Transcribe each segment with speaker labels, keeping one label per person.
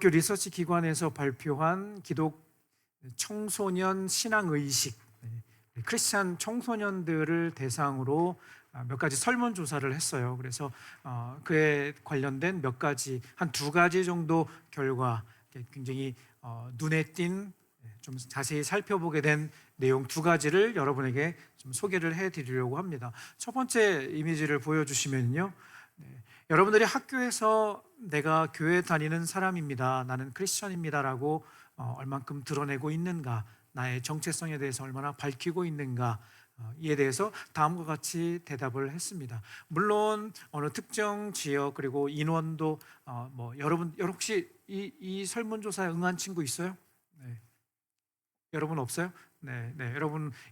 Speaker 1: 기독교 리서치 기관에서 발표한 기독 청소년 신앙의식, 크리스찬 청소년들을 대상으로 몇 가지 설문조사를 했어요. 그래서 그에 관련된 몇 가지, 한 두 가지 정도 결과, 굉장히 눈에 띈, 좀 자세히 살펴보게 된 내용 두 가지를 여러분에게 좀 소개를 해드리려고 합니다. 첫 번째 이미지를 보여주시면요, 여러분들이 학교에서 내가 교회 다니는 사람입니다, 나는 크리스천입니다라고 얼만큼 드러내고 있는가, 나의 정체성에 대해서 얼마나 밝히고 있는가, 이에 대해서 다음과 같이 대답을 했습니다. 물론 어느 특정 지역 그리고 인원도 여러분 혹시 이 설문조사에 응한 친구 있어요? 네. 여러분 없어요? 네,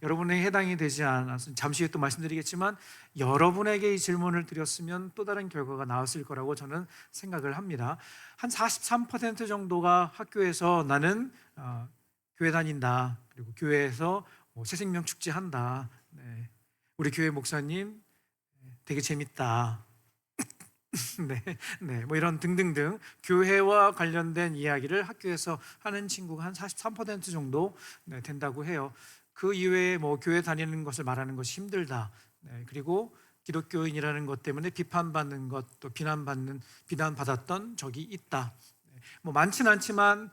Speaker 1: 여러분에 해당이 되지 않아서 잠시 후에 또 말씀드리겠지만, 여러분에게 이 질문을 드렸으면 또 다른 결과가 나왔을 거라고 저는 생각을 합니다. 한 43% 정도가 학교에서 나는 교회 다닌다, 그리고 교회에서 새생명 축제한다, 우리 교회 목사님 되게 재밌다, 이런 등등등 교회와 관련된 이야기를 학교에서 하는 친구가 한 43% 정도 된다고 해요. 그 이외에 교회 다니는 것을 말하는 것이 힘들다, 그리고 기독교인이라는 것 때문에 비판받는 것, 또 비난받았던 적이 있다. 많지는 않지만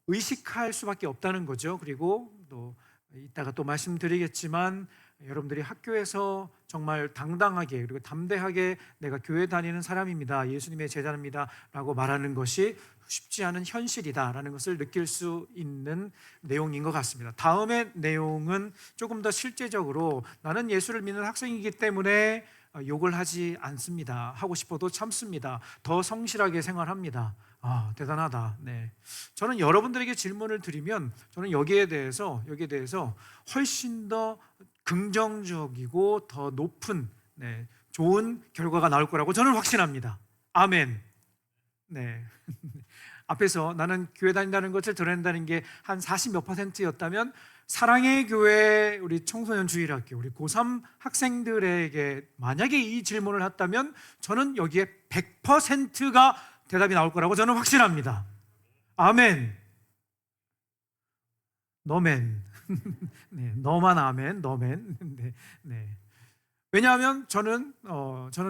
Speaker 1: 의식할 수밖에 없다는 거죠. 그리고 또 이따가 또 말씀드리겠지만, 여러분들이 학교에서 정말 당당하게 그리고 담대하게 내가 교회 다니는 사람입니다, 예수님의 제자입니다 라고 말하는 것이 쉽지 않은 현실이다라는 것을 느낄 수 있는 내용인 것 같습니다. 다음의 내용은 조금 더 실제적으로, 나는 예수를 믿는 학생이기 때문에 욕을 하지 않습니다, 하고 싶어도 참습니다, 더 성실하게 생활합니다. 대단하다. 저는 여러분들에게 질문을 드리면, 저는 여기에 대해서 훨씬 더 긍정적이고 더 높은, 좋은 결과가 나올 거라고 저는 확신합니다. 아멘. 앞에서 나는 교회 다닌다는 것을 드러낸다는 게 한 40몇 %였다면, 사랑의 교회 우리 청소년 주일학교 우리 고3 학생들에게 만약에 이 질문을 했다면, 저는 여기에 100%가 대답이 나올 거라고 저는 확신합니다. 아멘. 너맨. 너만 아멘. 너맨. 왜냐하면 저는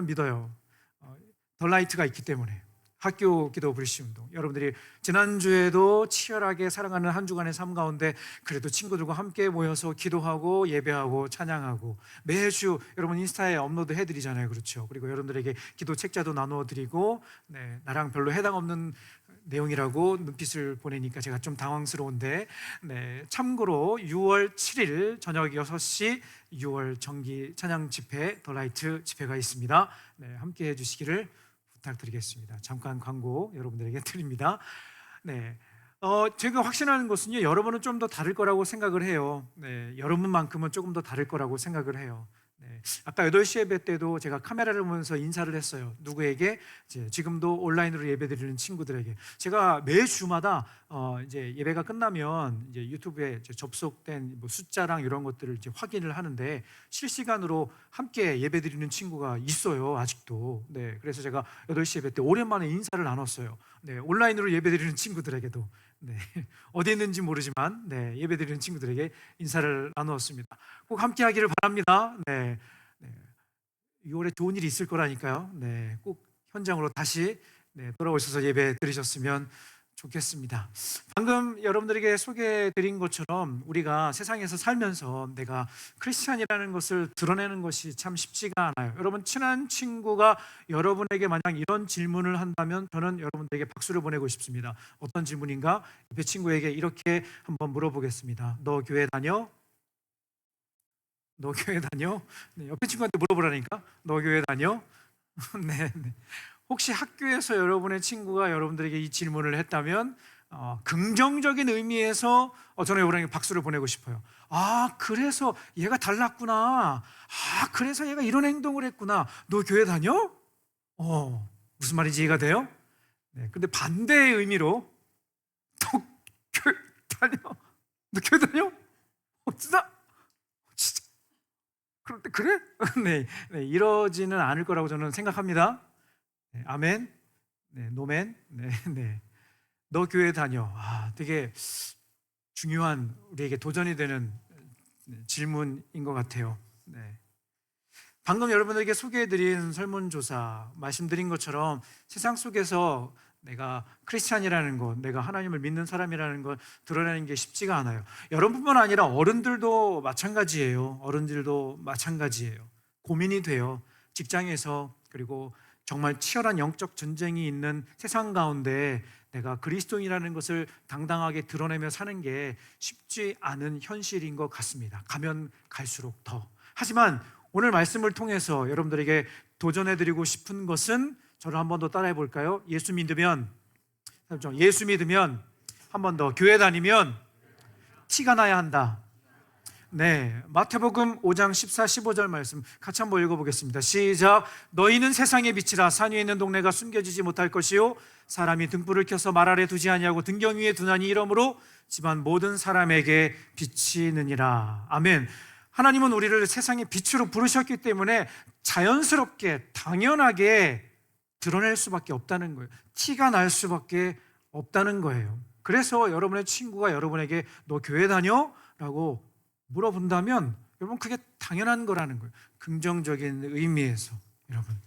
Speaker 1: 믿어요. 더 라이트가 있기 때문에. 학교 기도 브리시 운동, 여러분들이 지난주에도 치열하게 살아가는 한 주간의 삶 가운데 그래도 친구들과 함께 모여서 기도하고 예배하고 찬양하고, 매주 여러분 인스타에 업로드 해드리잖아요. 그렇죠? 그리고 여러분들에게 기도 책자도 나누어 드리고, 나랑 별로 해당 없는 내용이라고 눈빛을 보내니까 제가 좀 당황스러운데, 참고로 6월 7일 저녁 6시 6월 정기 찬양 집회, 더 라이트 집회가 있습니다. 함께 해주시기를 부탁드리겠습니다. 잠깐 광고 여러분들에게 드립니다. 제가 확신하는 것은요, 여러분은 좀 더 다를 거라고 생각을 해요. 여러분만큼은 조금 더 다를 거라고 생각을 해요. 아까 8시 예배 때도 제가 카메라를 보면서 인사를 했어요. 누구에게? 지금도 온라인으로 예배드리는 친구들에게. 제가 매주마다 이제 예배가 끝나면 이제 유튜브에 접속된 숫자랑 이런 것들을 이제 확인을 하는데, 실시간으로 함께 예배드리는 친구가 있어요, 아직도. 그래서 제가 8시 예배 때 오랜만에 인사를 나눴어요. 온라인으로 예배드리는 친구들에게도. 어디 있는지 모르지만 예배드리는 친구들에게 인사를 나누었습니다. 꼭 함께 하기를 바랍니다. 6월에 좋은 일이 있을 거라니까요. 꼭 현장으로 다시 돌아오셔서 예배 드리셨으면 좋겠습니다. 방금 여러분들에게 소개해드린 것처럼, 우리가 세상에서 살면서 내가 크리스찬이라는 것을 드러내는 것이 참 쉽지가 않아요. 여러분, 친한 친구가 여러분에게 만약 이런 질문을 한다면 저는 여러분들에게 박수를 보내고 싶습니다. 어떤 질문인가? 옆에 친구에게 이렇게 한번 물어보겠습니다. 너 교회 다녀? 너 교회 다녀? 옆에 친구한테 물어보라니까. 너 교회 다녀? 혹시 학교에서 여러분의 친구가 여러분들에게 이 질문을 했다면, 긍정적인 의미에서 저는 여러분에게 박수를 보내고 싶어요. 그래서 얘가 달랐구나. 그래서 얘가 이런 행동을 했구나. 너 교회 다녀? 무슨 말인지 이해가 돼요? 근데 반대의 의미로, 너 교회 다녀? 너 교회 다녀? 진짜? 그런데 그래? 이러지는 않을 거라고 저는 생각합니다. 아멘. 노멘. 너 교회 다녀. 되게 중요한 우리에게 도전이 되는 질문인 것 같아요. 네. 방금 여러분들에게 소개해드린 설문조사 말씀드린 것처럼 세상 속에서 내가 크리스찬이라는 것, 내가 하나님을 믿는 사람이라는 걸 드러내는 게 쉽지가 않아요. 여러분뿐만 아니라 어른들도 마찬가지예요. 어른들도 마찬가지예요. 고민이 돼요. 직장에서, 그리고 정말 치열한 영적 전쟁이 있는 세상 가운데 내가 그리스도인이라는 것을 당당하게 드러내며 사는 게 쉽지 않은 현실인 것 같습니다. 가면 갈수록 더. 하지만 오늘 말씀을 통해서 여러분들에게 도전해드리고 싶은 것은, 저를 한 번 더 따라해 볼까요? 예수 믿으면 한 번 더, 교회 다니면 티가 나야 한다. 네, 마태복음 5장 14, 15절 말씀 같이 한번 읽어보겠습니다. 시작. 너희는 세상의 빛이라. 산 위에 있는 동네가 숨겨지지 못할 것이요 사람이 등불을 켜서 말 아래 두지 아니하고 등경 위에 두나니 이러므로 집안 모든 사람에게 비치느니라. 아멘. 하나님은 우리를 세상의 빛으로 부르셨기 때문에 자연스럽게 당연하게 드러낼 수밖에 없다는 거예요. 티가 날 수밖에 없다는 거예요. 그래서 여러분의 친구가 여러분에게 너 교회 다녀? 라고 물어본다면 여러분 그게 당연한 거라는 거예요. 긍정적인 의미에서. 여러분,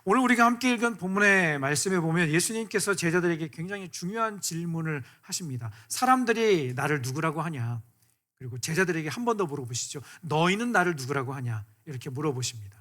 Speaker 1: 오늘 우리가 함께 읽은 본문의 말씀에 보면 예수님께서 제자들에게 굉장히 중요한 질문을 하십니다. 사람들이 나를 누구라고 하냐? 그리고 제자들에게 한 번 더 물어보시죠. 너희는 나를 누구라고 하냐? 이렇게 물어보십니다.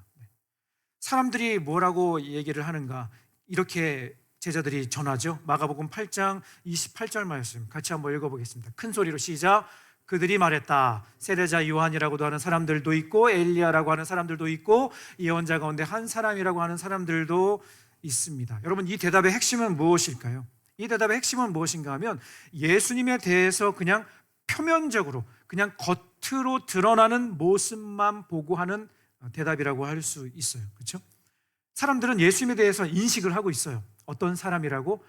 Speaker 1: 사람들이 뭐라고 얘기를 하는가? 이렇게 제자들이 전하죠. 마가복음 8장 28절 말씀 같이 한번 읽어보겠습니다. 큰 소리로 시작. 그들이 말했다. 세례자 요한이라고도 하는 사람들도 있고 엘리야라고 하는 사람들도 있고 예언자 가운데 한 사람이라고 하는 사람들도 있습니다. 여러분, 이 대답의 핵심은 무엇일까요? 이 대답의 핵심은 무엇인가 하면 예수님에 대해서 그냥 표면적으로, 그냥 겉으로 드러나는 모습만 보고 하는 대답이라고 할 수 있어요. 그렇죠? 사람들은 예수님에 대해서 인식을 하고 있어요. 어떤 사람이라고?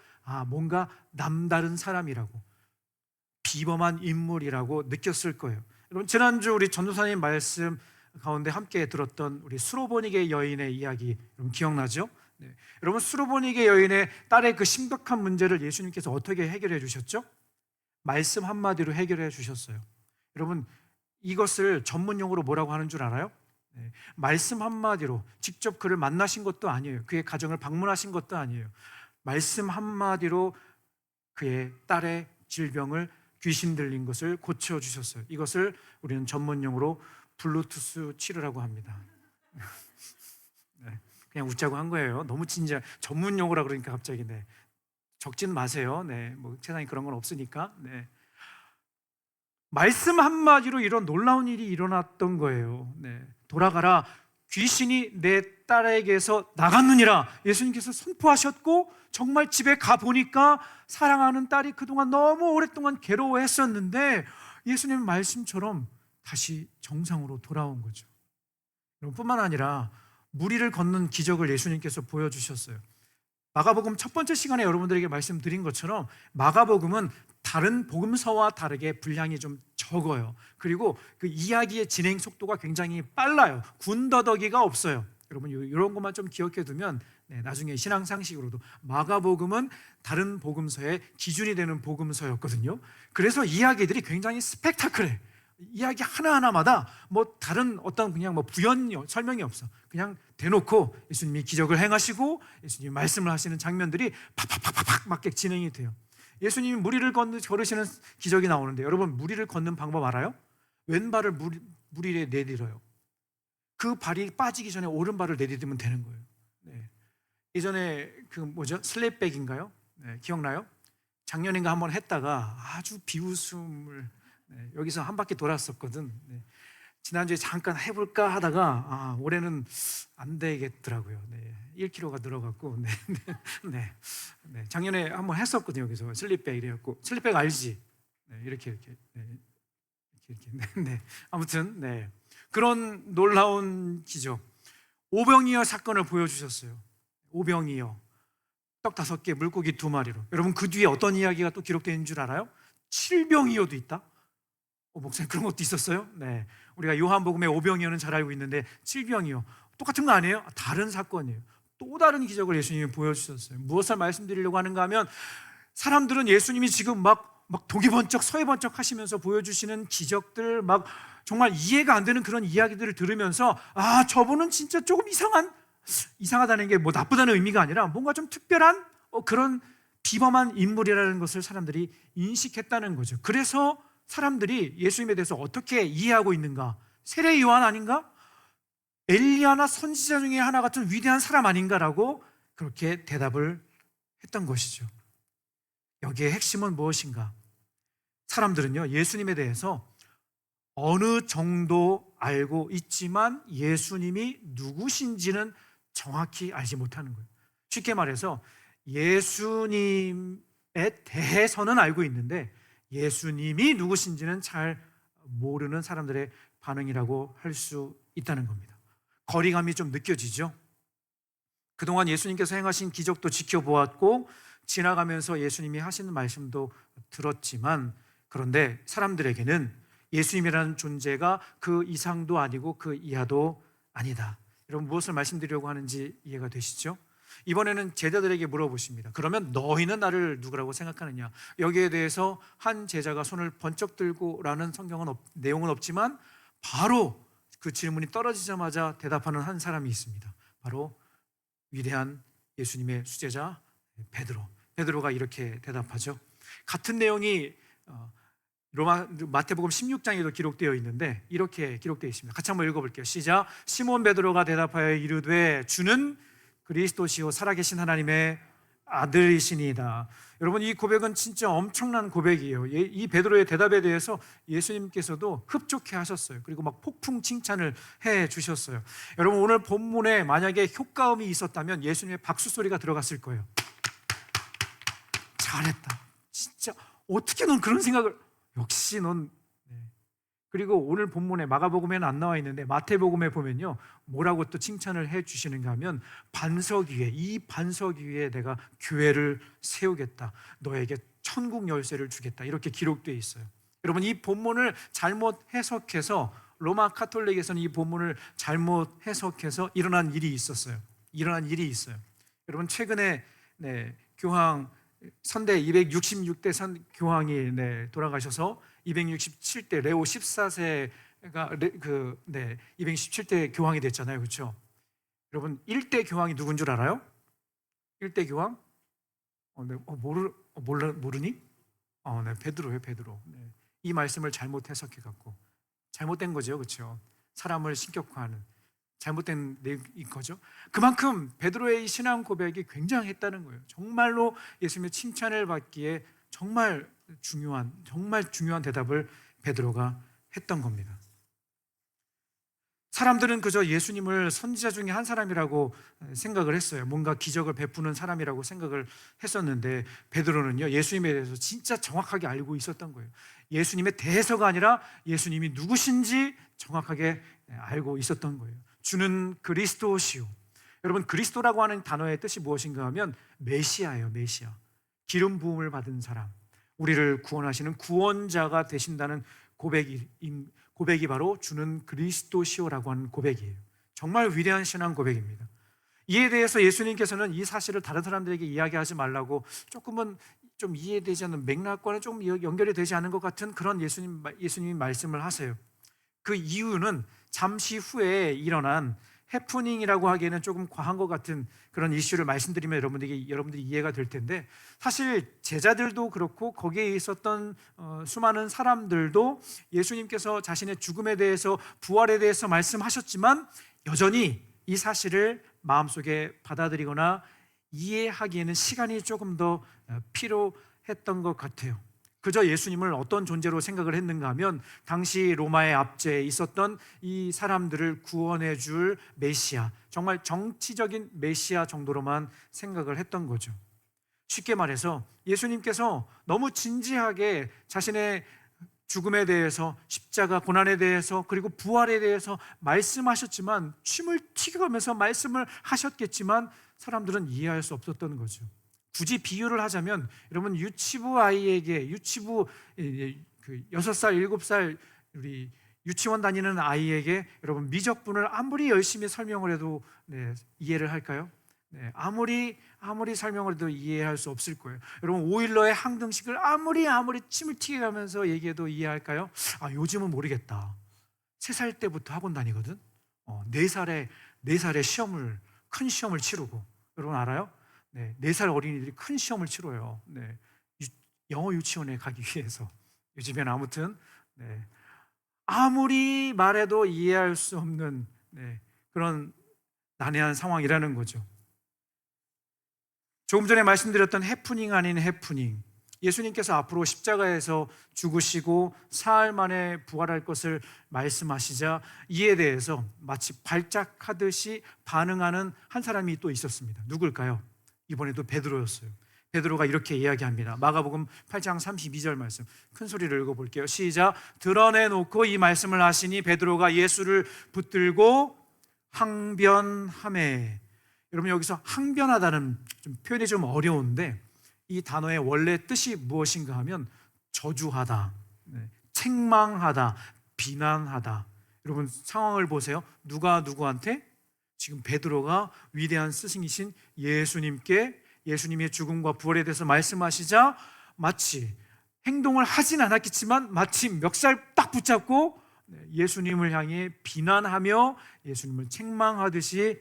Speaker 1: 뭔가 남다른 사람이라고, 비범한 인물이라고 느꼈을 거예요. 여러분, 지난주 우리 전도사님 말씀 가운데 함께 들었던 우리 수로보니게 여인의 이야기 여러분 기억나죠? 네. 여러분, 수로보니게 여인의 딸의 그 심각한 문제를 예수님께서 어떻게 해결해 주셨죠? 말씀 한마디로 해결해 주셨어요. 여러분, 이것을 전문 용어로 뭐라고 하는 줄 알아요? 네. 말씀 한마디로, 직접 그를 만나신 것도 아니에요. 그의 가정을 방문하신 것도 아니에요. 말씀 한마디로 그의 딸의 질병을, 귀신 들린 것을 고쳐주셨어요. 이것을 우리는 전문용어로 블루투스 치료라고 합니다. 네, 그냥 웃자고 한 거예요. 너무 진짜 전문용어라 그러니까 갑자기. 네, 적지는 마세요. 네, 뭐 세상에 그런 건 없으니까. 네, 말씀 한마디로 이런 놀라운 일이 일어났던 거예요. 네, 돌아가라, 귀신이 내 딸에게서 나갔느니라 예수님께서 선포하셨고, 정말 집에 가보니까 사랑하는 딸이 그동안 너무 오랫동안 괴로워했었는데 예수님 말씀처럼 다시 정상으로 돌아온 거죠. 뿐만 아니라 무리를 걷는 기적을 예수님께서 보여주셨어요. 마가복음 첫 번째 시간에 여러분들에게 말씀드린 것처럼 마가복음은 다른 복음서와 다르게 분량이 좀 적어요. 그리고 그 이야기의 진행 속도가 굉장히 빨라요. 군더더기가 없어요. 여러분, 이런 것만 좀 기억해 두면 나중에 신앙 상식으로도 마가복음은 다른 복음서의 기준이 되는 복음서였거든요. 그래서 이야기들이 굉장히 스펙타클해. 이야기 하나하나마다 뭐 다른 어떤 그냥 뭐 부연 설명이 없어. 그냥 대놓고 예수님이 기적을 행하시고 예수님이 말씀을 하시는 장면들이 팍팍팍팍 맞게 진행이 돼요. 예수님이 무리를 걸으시는 기적이 나오는데, 여러분, 무리를 걷는 방법 알아요? 왼발을 물 위에 내딛어요. 그 발이 빠지기 전에 오른발을 내딛으면 되는 거예요. 네. 예전에 그 뭐죠? 슬랩백인가요? 네, 기억나요? 작년인가 한번 했다가 아주 비웃음을, 여기서 한 바퀴 돌았었거든. 네. 지난주에 잠깐 해볼까 하다가 올해는 안 되겠더라고요. 1kg가 늘어갔고, 작년에 한번 했었거든요. 여기서 슬립백 이래갖고, 슬립백 알지? 이렇게. 아무튼 그런 놀라운 기적, 오병이어 사건을 보여주셨어요. 오병이어, 떡 5개, 물고기 2마리로. 여러분, 그 뒤에 어떤 이야기가 또 기록되어 있는 줄 알아요? 칠병이어도 있다. 목사님, 그런 것도 있었어요? 네, 우리가 요한복음의 오병이어는 잘 알고 있는데 칠병이어 똑같은 거 아니에요? 다른 사건이에요. 또 다른 기적을 예수님이 보여주셨어요. 무엇을 말씀드리려고 하는가 하면 사람들은 예수님이 지금 막 동이 번쩍 서해 번쩍 하시면서 보여주시는 기적들, 막 정말 이해가 안 되는 그런 이야기들을 들으면서 저분은 진짜 조금 이상하다는 게 뭐 나쁘다는 의미가 아니라 뭔가 좀 특별한 그런 비범한 인물이라는 것을 사람들이 인식했다는 거죠. 그래서 사람들이 예수님에 대해서 어떻게 이해하고 있는가? 세례 요한 아닌가? 엘리야나 선지자 중에 하나 같은 위대한 사람 아닌가라고 그렇게 대답을 했던 것이죠. 여기에 핵심은 무엇인가? 사람들은요, 예수님에 대해서 어느 정도 알고 있지만 예수님이 누구신지는 정확히 알지 못하는 거예요. 쉽게 말해서 예수님에 대해서는 알고 있는데 예수님이 누구신지는 잘 모르는 사람들의 반응이라고 할 수 있다는 겁니다. 거리감이 좀 느껴지죠? 그동안 예수님께서 행하신 기적도 지켜보았고 지나가면서 예수님이 하시는 말씀도 들었지만, 그런데 사람들에게는 예수님이라는 존재가 그 이상도 아니고 그 이하도 아니다. 여러분, 무엇을 말씀드리려고 하는지 이해가 되시죠? 이번에는 제자들에게 물어보십니다. 그러면 너희는 나를 누구라고 생각하느냐? 여기에 대해서 한 제자가 손을 번쩍 들고라는 내용은 없지만 바로 그 질문이 떨어지자마자 대답하는 한 사람이 있습니다. 바로 위대한 예수님의 수제자 베드로가 이렇게 대답하죠. 같은 내용이 마태복음 16장에도 기록되어 있는데 이렇게 기록되어 있습니다. 같이 한번 읽어볼게요. 시작. 시몬 베드로가 대답하여 이르되 주는 그리스도시요 살아계신 하나님의 아들이시니이다. 여러분, 이 고백은 진짜 엄청난 고백이에요. 이 베드로의 대답에 대해서 예수님께서도 흡족해 하셨어요. 그리고 막 폭풍 칭찬을 해 주셨어요. 여러분, 오늘 본문에 만약에 효과음이 있었다면 예수님의 박수 소리가 들어갔을 거예요. 잘했다. 진짜 어떻게 넌 그런 생각을, 역시 넌. 그리고 오늘 본문에 마가복음에는 안 나와 있는데 마태복음에 보면요, 뭐라고 또 칭찬을 해 주시는가 하면 이 반석 위에 내가 교회를 세우겠다, 너에게 천국 열쇠를 주겠다, 이렇게 기록되어 있어요. 여러분, 이 본문을 잘못 해석해서 로마 카톨릭에서는 이 본문을 잘못 해석해서 일어난 일이 있어요. 여러분, 최근에 교황 선대 266대 교황이 돌아가셔서 267대 레오 14세가 217대 교황이 됐잖아요. 그렇죠? 여러분, 1대 교황이 누군 줄 알아요? 1대 교황? 모르니? 베드로예요, 베드로. 이 말씀을 잘못 해석해 갖고 잘못된 거죠. 그렇죠? 사람을 신격화하는 잘못된 내용인 거죠. 그만큼 베드로의 신앙 고백이 굉장했다는 거예요. 정말로 예수님의 칭찬을 받기에 정말 중요한 대답을 베드로가 했던 겁니다. 사람들은 그저 예수님을 선지자 중에 한 사람이라고 생각을 했어요. 뭔가 기적을 베푸는 사람이라고 생각을 했었는데 베드로는요, 예수님에 대해서 진짜 정확하게 알고 있었던 거예요. 예수님에 대해서가 아니라 예수님이 누구신지 정확하게 알고 있었던 거예요. 주는 그리스도시요. 여러분, 그리스도라고 하는 단어의 뜻이 무엇인가 하면 메시아예요. 메시아. 기름 부음을 받은 사람, 우리를 구원하시는 구원자가 되신다는 고백이 바로 주는 그리스도시요라고 하는 고백이에요. 정말 위대한 신앙 고백입니다. 이에 대해서 예수님께서는 이 사실을 다른 사람들에게 이야기하지 말라고 조금은 좀 이해되지 않는, 맥락과는 좀 연결이 되지 않은 것 같은 그런 예수님이 말씀을 하세요. 그 이유는 잠시 후에 일어난 해프닝이라고 하기에는 조금 과한 것 같은 그런 이슈를 말씀드리면 여러분들이 이해가 될 텐데, 사실 제자들도 그렇고 거기에 있었던 수많은 사람들도 예수님께서 자신의 죽음에 대해서, 부활에 대해서 말씀하셨지만 여전히 이 사실을 마음속에 받아들이거나 이해하기에는 시간이 조금 더 필요했던 것 같아요. 그저 예수님을 어떤 존재로 생각을 했는가 하면 당시 로마의 압제에 있었던 이 사람들을 구원해 줄 메시아, 정말 정치적인 메시아 정도로만 생각을 했던 거죠. 쉽게 말해서 예수님께서 너무 진지하게 자신의 죽음에 대해서, 십자가 고난에 대해서, 그리고 부활에 대해서 말씀하셨지만, 침을 튀겨가면서 말씀을 하셨겠지만 사람들은 이해할 수 없었던 거죠. 굳이 비유를 하자면, 여러분, 유치부 6살, 7살 우리 유치원 다니는 아이에게 여러분 미적분을 아무리 열심히 설명을 해도 이해를 할까요? 네, 아무리 설명을 해도 이해할 수 없을 거예요. 여러분, 오일러의 항등식을 아무리 침을 튀게 가면서 얘기해도 이해할까요? 요즘은 모르겠다. 3살 때부터 학원 다니거든. 4살에 큰 시험을 치르고, 여러분 알아요? 네, 4살 어린이들이 큰 시험을 치러요. 네, 영어 유치원에 가기 위해서. 요즘에는 아무튼 네, 아무리 말해도 이해할 수 없는 그런 난해한 상황이라는 거죠. 조금 전에 말씀드렸던 해프닝 아닌 해프닝, 예수님께서 앞으로 십자가에서 죽으시고 사흘 만에 부활할 것을 말씀하시자 이에 대해서 마치 발작하듯이 반응하는 한 사람이 또 있었습니다. 누굴까요? 이번에도 베드로였어요. 베드로가 이렇게 이야기합니다. 마가복음 8장 32절 말씀, 큰 소리를 읽어볼게요. 시작. 드러내놓고 이 말씀을 하시니 베드로가 예수를 붙들고 항변하매. 여러분, 여기서 항변하다는 표현이 좀 어려운데 이 단어의 원래 뜻이 무엇인가 하면 저주하다, 책망하다, 비난하다. 여러분, 상황을 보세요. 누가 누구한테? 지금 베드로가 위대한 스승이신 예수님의 죽음과 부활에 대해서 말씀하시자 마치 행동을 하진 않았겠지만 마치 멱살 딱 붙잡고 예수님을 향해 비난하며 예수님을 책망하듯이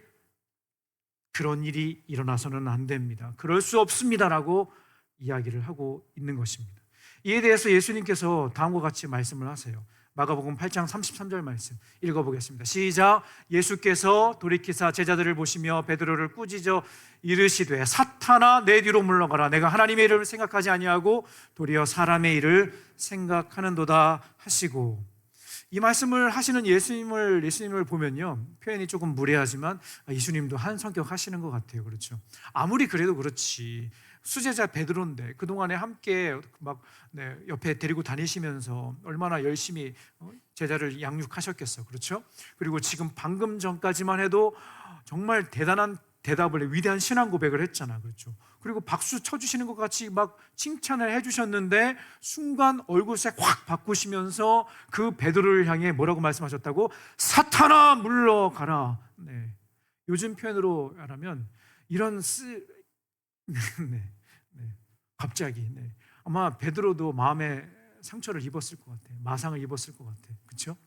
Speaker 1: 그런 일이 일어나서는 안 됩니다. 그럴 수 없습니다라고 이야기를 하고 있는 것입니다. 이에 대해서 예수님께서 다음과 같이 말씀을 하세요. 마가복음 8장 33절 말씀 읽어보겠습니다. 시작. 예수께서 돌이키사 제자들을 보시며 베드로를 꾸짖어 이르시되 사탄아 내 뒤로 물러가라. 내가 하나님의 일을 생각하지 아니하고 도리어 사람의 일을 생각하는도다 하시고, 이 말씀을 하시는 예수님을 보면요, 표현이 조금 무례하지만 예수님도 한 성격 하시는 것 같아요. 그렇죠? 아무리 그래도 그렇지, 수제자 베드로인데 그동안에 함께 옆에 데리고 다니시면서 얼마나 열심히 제자를 양육하셨겠어. 그렇죠? 그리고 지금 방금 전까지만 해도 정말 대단한 대답을, 위대한 신앙 고백을 했잖아. 그렇죠? 그리고 박수 쳐주시는 것 같이 막 칭찬을 해주셨는데 순간 얼굴색 확 바꾸시면서 그 베드로를 향해 뭐라고 말씀하셨다고? 사탄아 물러가라. 네. 요즘 표현으로 말하면 이런 갑자기 아마 베드로도 마음에 상처를 입었을 것 같아요. 마상을 입었을 것 같아요. 그렇죠?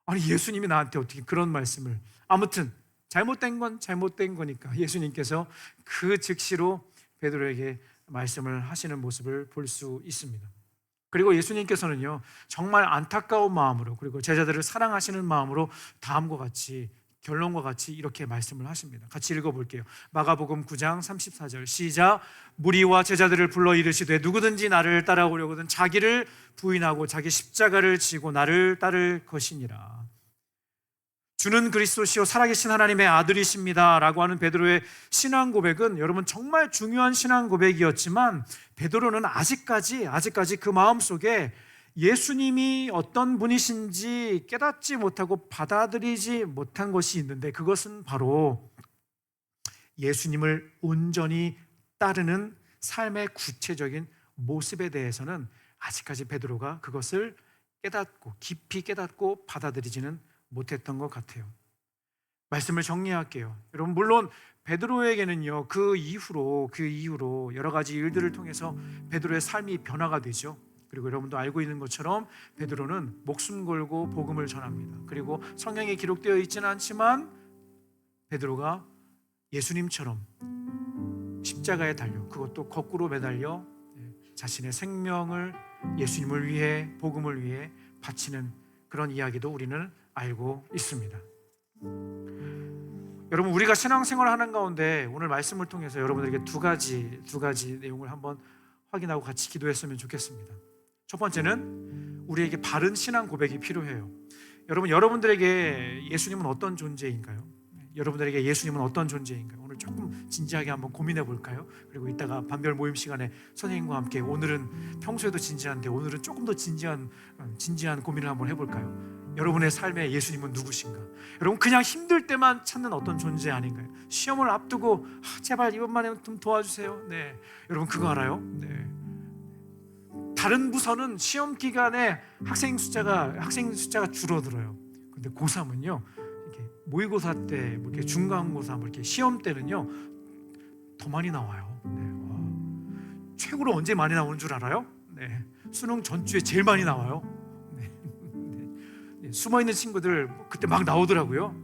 Speaker 1: 아니, 예수님이 나한테 어떻게 그런 말씀을. 아무튼 잘못된 건 잘못된 거니까 예수님께서 그 즉시로 베드로에게 말씀을 하시는 모습을 볼 수 있습니다. 그리고 예수님께서는요, 정말 안타까운 마음으로, 그리고 제자들을 사랑하시는 마음으로 다음과 같이, 결론과 같이 이렇게 말씀을 하십니다. 같이 읽어볼게요. 마가복음 9장 34절 시작. 무리와 제자들을 불러 이르시되 누구든지 나를 따라오려거든 자기를 부인하고 자기 십자가를 지고 나를 따를 것이니라. 주는 그리스도시요 살아계신 하나님의 아들이십니다 라고 하는 베드로의 신앙 고백은 여러분 정말 중요한 신앙 고백이었지만, 베드로는 아직까지 그 마음속에 예수님이 어떤 분이신지 깨닫지 못하고 받아들이지 못한 것이 있는데, 그것은 바로 예수님을 온전히 따르는 삶의 구체적인 모습에 대해서는 아직까지 베드로가 그것을 깊이 깨닫고 받아들이지는 못했던 것 같아요. 말씀을 정리할게요. 여러분, 물론 베드로에게는요, 그 이후로 여러 가지 일들을 통해서 베드로의 삶이 변화가 되죠. 그리고 여러분도 알고 있는 것처럼 베드로는 목숨 걸고 복음을 전합니다. 그리고 성경에 기록되어 있지는 않지만 베드로가 예수님처럼 십자가에 달려, 그것도 거꾸로 매달려 자신의 생명을 예수님을 위해, 복음을 위해 바치는 그런 이야기도 우리는 알고 있습니다. 여러분, 우리가 신앙생활을 하는 가운데 오늘 말씀을 통해서 여러분들에게 두 가지 내용을 한번 확인하고 같이 기도했으면 좋겠습니다. 첫 번째는 우리에게 바른 신앙 고백이 필요해요. 여러분들에게 예수님은 어떤 존재인가요? 여러분들에게 예수님은 어떤 존재인가요? 오늘 조금 진지하게 한번 고민해 볼까요? 그리고 이따가 반별 모임 시간에 선생님과 함께, 오늘은 평소에도 진지한데 오늘은 조금 더 진지한 고민을 한번 해볼까요? 여러분의 삶에 예수님은 누구신가? 여러분, 그냥 힘들 때만 찾는 어떤 존재 아닌가요? 시험을 앞두고 제발 이번만에 좀 도와주세요. 네, 여러분 그거 알아요? 네. 다른 부서는 시험 기간에 학생 숫자가 줄어들어요. 근데 고3은요, 이렇게 모의고사 때, 이렇게 중간고사, 이렇게 시험 때는요 더 많이 나와요. 최고로 언제 많이 나오는 줄 알아요? 수능 전주에 제일 많이 나와요. 숨어있는 친구들 그때 막 나오더라고요.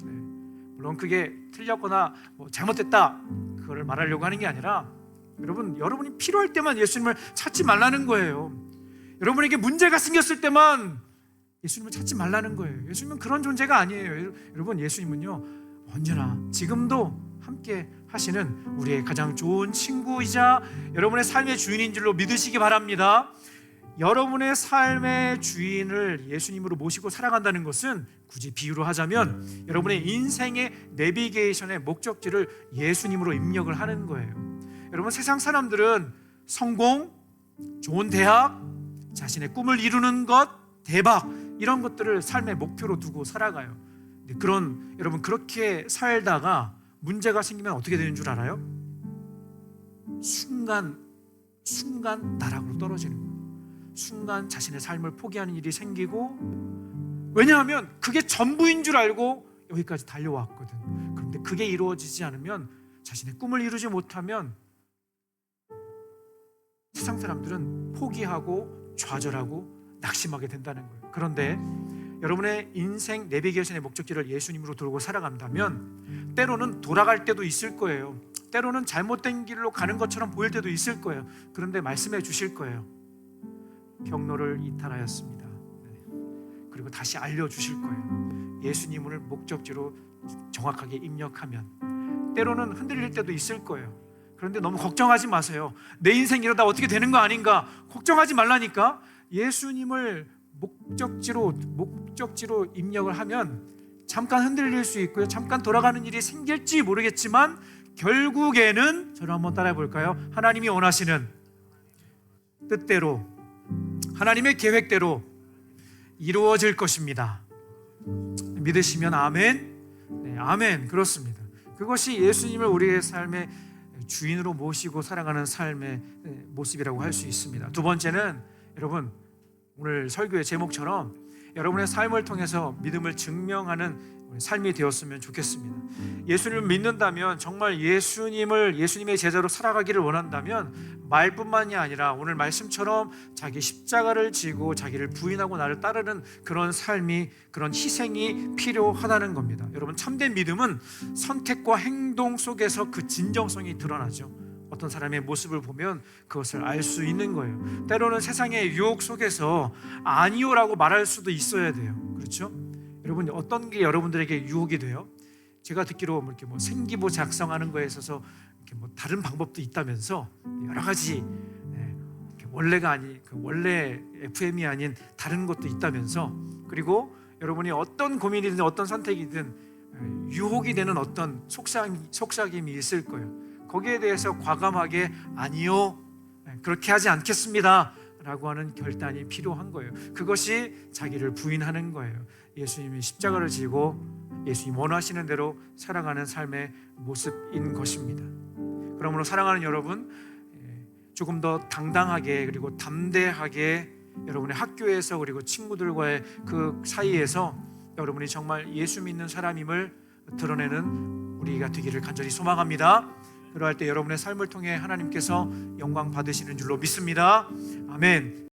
Speaker 1: 물론 그게 틀렸거나 잘못됐다 그걸 말하려고 하는 게 아니라 여러분이 필요할 때만 예수님을 찾지 말라는 거예요. 여러분에게 문제가 생겼을 때만 예수님을 찾지 말라는 거예요. 예수님은 그런 존재가 아니에요. 여러분, 예수님은요 언제나 지금도 함께 하시는 우리의 가장 좋은 친구이자 여러분의 삶의 주인인 줄로 믿으시기 바랍니다. 여러분의 삶의 주인을 예수님으로 모시고 살아간다는 것은 굳이 비유로 하자면 여러분의 인생의 내비게이션의 목적지를 예수님으로 입력을 하는 거예요. 여러분, 세상 사람들은 성공, 좋은 대학, 자신의 꿈을 이루는 것, 대박 이런 것들을 삶의 목표로 두고 살아가요. 여러분 그렇게 살다가 문제가 생기면 어떻게 되는 줄 알아요? 순간 나락으로 떨어지는 거예요. 순간 자신의 삶을 포기하는 일이 생기고, 왜냐하면 그게 전부인 줄 알고 여기까지 달려왔거든. 그런데 그게 이루어지지 않으면, 자신의 꿈을 이루지 못하면 세상 사람들은 포기하고 좌절하고 낙심하게 된다는 거예요. 그런데 여러분의 인생 내비게이션의 목적지를 예수님으로 두고 살아간다면 때로는 돌아갈 때도 있을 거예요. 때로는 잘못된 길로 가는 것처럼 보일 때도 있을 거예요. 그런데 말씀해 주실 거예요. 경로를 이탈하였습니다. 그리고 다시 알려주실 거예요. 예수님을 목적지로 정확하게 입력하면 때로는 흔들릴 때도 있을 거예요. 그런데 너무 걱정하지 마세요. 내 인생 이러다 어떻게 되는 거 아닌가 걱정하지 말라니까. 예수님을 목적지로 입력을 하면 잠깐 흔들릴 수 있고요, 잠깐 돌아가는 일이 생길지 모르겠지만 결국에는, 저를 한번 따라해 볼까요? 하나님이 원하시는 뜻대로, 하나님의 계획대로 이루어질 것입니다. 믿으시면 아멘. 네, 아멘. 그렇습니다. 그것이 예수님을 우리의 삶의 주인으로 모시고 살아가는 삶의 모습이라고 할 수 있습니다. 두 번째는, 여러분, 오늘 설교의 제목처럼 여러분의 삶을 통해서 믿음을 증명하는 삶이 되었으면 좋겠습니다. 예수님을 믿는다면, 정말 예수님의 제자로 살아가기를 원한다면 말뿐만이 아니라 오늘 말씀처럼 자기 십자가를 지고 자기를 부인하고 나를 따르는 그런 삶이, 그런 희생이 필요하다는 겁니다. 여러분, 참된 믿음은 선택과 행동 속에서 그 진정성이 드러나죠. 어떤 사람의 모습을 보면 그것을 알 수 있는 거예요. 때로는 세상의 유혹 속에서 아니요라고 말할 수도 있어야 돼요. 그렇죠? 여러분, 어떤 게 여러분들에게 유혹이 돼요? 제가 듣기로 이렇게 생기부 작성하는 거에 있어서 이렇게 다른 방법도 있다면서, 여러 가지 원래 FM이 아닌 다른 것도 있다면서, 그리고 여러분이 어떤 고민이든 어떤 선택이든 유혹이 되는 어떤 속삭임이 있을 거예요. 거기에 대해서 과감하게 아니요, 그렇게 하지 않겠습니다 라고 하는 결단이 필요한 거예요. 그것이 자기를 부인하는 거예요. 예수님이 십자가를 지고 예수님 원하시는 대로 살아가는 삶의 모습인 것입니다. 그러므로 사랑하는 여러분, 조금 더 당당하게 그리고 담대하게 여러분의 학교에서 그리고 친구들과의 그 사이에서 여러분이 정말 예수 믿는 사람임을 드러내는 우리가 되기를 간절히 소망합니다. 그러할 때 여러분의 삶을 통해 하나님께서 영광 받으시는 줄로 믿습니다. 아멘.